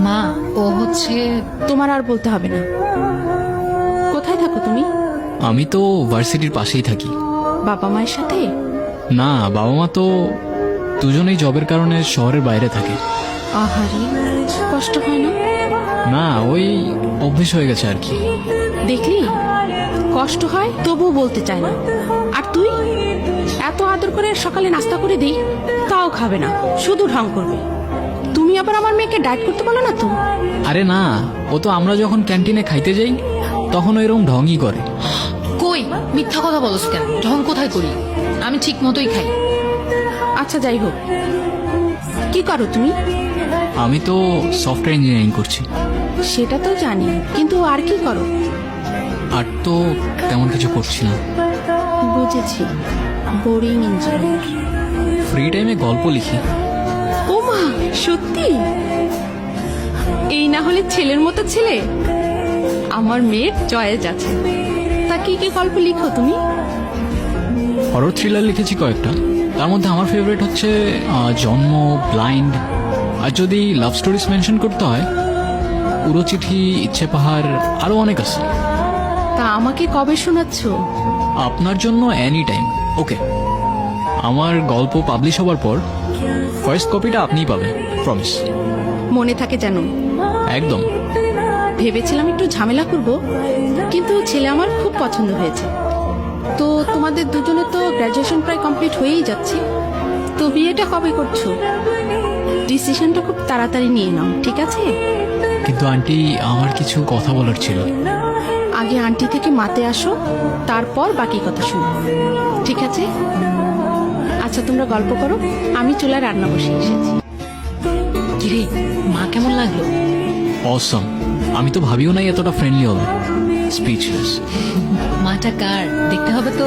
মা, ও হচ্ছে। তোমার আর বলতে হবে না। কোথায় থাকো তুমি? আমি তো ভার্সিটির পাশেই থাকি। বাবা মায়ের সাথে? না, বাবা মা তো দুজনেই জবের কারণে শহরের বাইরে থাকে। আহারে, কষ্ট হয় না? না, ওই অভ্যেস হয়ে গেছে আর কি। দেখলি, কষ্ট হয় তবুও বলতে চায় না। আর তুই এত আদর করে সকালে নাস্তা করে দিই, তাও খাবে না, শুধু ঢং করবে। তুমি আবার আমার মেয়েকে ডায়েট করতে বলো না তো? আরে না, ও তো আমরা যখন ক্যান্টিনে খাইতে যাই তখন এরকম ঢংই করে। কই, মিথ্যা কথা বলছ কেন? ঢং কোথায় করি? আমি ঠিক মতোই খাই। আচ্ছা, যাই হোক, কি করো তুমি? আমি তো সফটওয়্যার ইঞ্জিনিয়ারিং করছি। সেটা তো জানি, কিন্তু আর কি করো? আর তো তেমন কিছু করছি না। বুঝেছি, বোরিং ইঞ্জিনিয়ার। ফ্রি টাইমে গল্প লিখি। ও মা, সত্যি? এই না হলে ছেলের মতো ছেলে। আমার মেয়ের চয়েস আছে। তা কি কি গল্প লিখো তুমি? হরর থ্রিলার লিখেছি কয়েকটা। তার মধ্যে আমার ফেভারিট হচ্ছে জন্ম, ব্লাইন্ড। আর যদি লাভ স্টোরিজ মেনশন করতে হয়, পুরো চিঠি, ইচ্ছে পাহাড়, আরো অনেক আছে। তা আমাকে কবে শোনাচ্ছ? আপনার জন্য এনি টাইম। ওকে, আমার গল্প পাবলিশ হবার পর ফার্স্ট কপিটা আপনিই পাবেন, প্রমিস। মনে থাকে যেন। একদম। ভেবেছিলাম একটু ঝামেলা করব, কিন্তু ছেলে আমার খুব পছন্দ হয়েছে। তো তোমাদের দুজনে তো গ্র্যাজুয়েশন প্রায় কমপ্লিট হয়েই যাচ্ছে, তো বিয়েটা কবে করছো? ডিসিশনটা খুব তাড়াতাড়ি নিয়ে নাও, ঠিক আছে? কিন্তু আন্টি, আমার কিছু কথা বলার ছিল। আগে আন্টি থেকে মাতে আসো, তারপর বাকি কথা শুনো, ঠিক আছে? আচ্ছা, তোমরা গল্প করো, আমি চুলায় রান্না বসিয়ে এসেছি। কিরে, মা কেমন লাগলো? অসম। আমি তো ভাবিও নাই এতটা ফ্রেন্ডলি হবে। স্পিচলেস। মাটা কার দেখতে হবে তো।